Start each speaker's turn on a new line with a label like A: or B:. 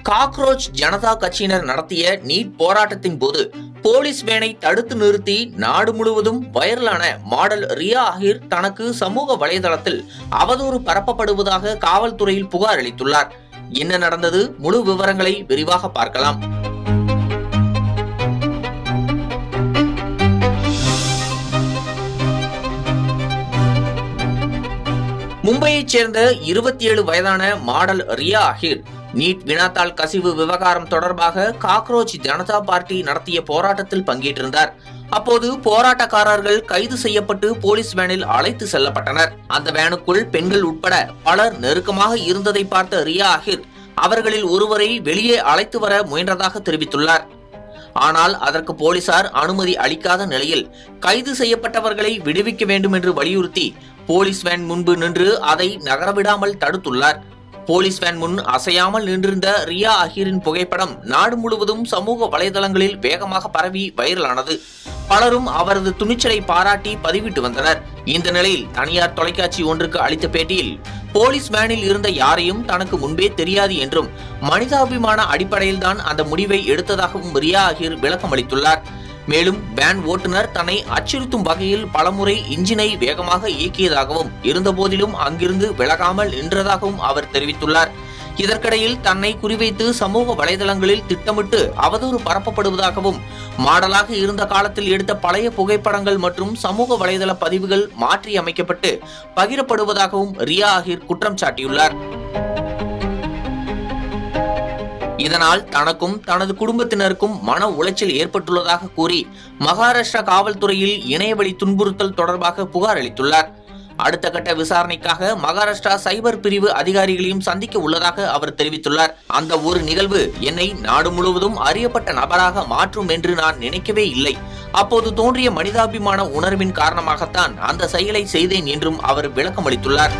A: Cockroach Janata கட்சியினர் நடத்திய NEET போராட்டத்தின் போது போலீஸ் வேனை தடுத்து நிறுத்தி நாடு முழுவதும் வைரலான மாடல் ரியா அஹீர் தனக்கு சமூக வலைதளத்தில் அவதூறு பரப்பப்படுவதாக காவல்துறையில் புகார் அளித்துள்ளார். என்ன நடந்தது? முழு விவரங்களை விரிவாக பார்க்கலாம். மும்பையைச் சேர்ந்த 27 வயதான மாடல் ரியா அஹீர் நீட் வினாத்தாள் கசிவு விவகாரம் தொடர்பாக காக்ரோச் ஜனதா பார்ட்டி நடத்திய போராட்டத்தில் பங்கேற்றிருந்தார். அப்போது போராட்டக்காரர்கள் கைது செய்யப்பட்டு போலீஸ் வேனில் அழைத்து செல்லப்பட்டனர். அந்த வேனுக்குள் பெண்கள் உட்பட பலர் நெருக்கமாக இருந்ததை பார்த்த ரியா அஹீர் அவர்களில் ஒருவரை வெளியே அழைத்து வர முயன்றதாக தெரிவித்துள்ளார். ஆனால் அதற்கு போலீசார் அனுமதி அளிக்காத நிலையில் கைது செய்யப்பட்டவர்களை விடுவிக்க வேண்டும் என்று வலியுறுத்தி போலீஸ் வேன் முன்பு நின்று அதை நகரவிடாமல் தடுத்துள்ளார். போலீஸ் வேன் முன் அசையாமல் நின்றிருந்த ரியா அஹீரின் புகைப்படம் நாடு முழுவதும் சமூக வலைதளங்களில் வேகமாக பரவி வைரலானது. பலரும் அவரது துணிச்சலை பாராட்டி பதிவிட்டு வந்தனர். இந்த நிலையில் தனியார் தொலைக்காட்சி ஒன்றுக்கு அளித்த பேட்டியில் போலீஸ் வேனில் இருந்த யாரையும் தனக்கு முன்பே தெரியாது என்றும் மனிதாபிமான அடிப்படையில் தான் அந்த முடிவை எடுத்ததாகவும் ரியா அஹீர் விளக்கம் அளித்துள்ளார். மேலும் வேன் ஓட்டுநர் தன்னை அச்சுறுத்தும் வகையில் பலமுறை இன்ஜினை வேகமாக இயக்கியதாகவும் இருந்தபோதிலும் அங்கிருந்து விலகாமல் நின்றதாகவும் அவர் தெரிவித்துள்ளார். இதற்கிடையில் தன்னை குறிவைத்து சமூக வலைதளங்களில் திட்டமிட்டு அவதூறு பரப்பப்படுவதாகவும் மாடலாக இருந்த காலத்தில் எடுத்த பழைய புகைப்படங்கள் மற்றும் சமூக வலைதள பதிவுகள் மாற்றி அமைக்கப்பட்டு பகிரப்படுவதாகவும் ரியா அஹீர் குற்றம் சாட்டியுள்ளார். இதனால் தனக்கும் தனது குடும்பத்தினருக்கும் மன உளைச்சல் ஏற்பட்டுள்ளதாக கூறி மகாராஷ்டிரா காவல்துறையில் இணையவழி துன்புறுத்தல் தொடர்பாக புகார் அளித்துள்ளார். அடுத்த கட்ட விசாரணைக்காக மகாராஷ்டிரா சைபர் பிரிவு அதிகாரிகளையும் சந்திக்க உள்ளதாக அவர் தெரிவித்துள்ளார். அந்த ஒரு நிகழ்வு என்னை நாடு முழுவதும் அறியப்பட்ட நபராக மாற்றும் என்று நான் நினைக்கவே இல்லை. அப்போது தோன்றிய மனிதாபிமான உணர்வின் காரணமாகத்தான் அந்த செயலை செய்தேன் என்றும் அவர் விளக்கம் அளித்துள்ளார்.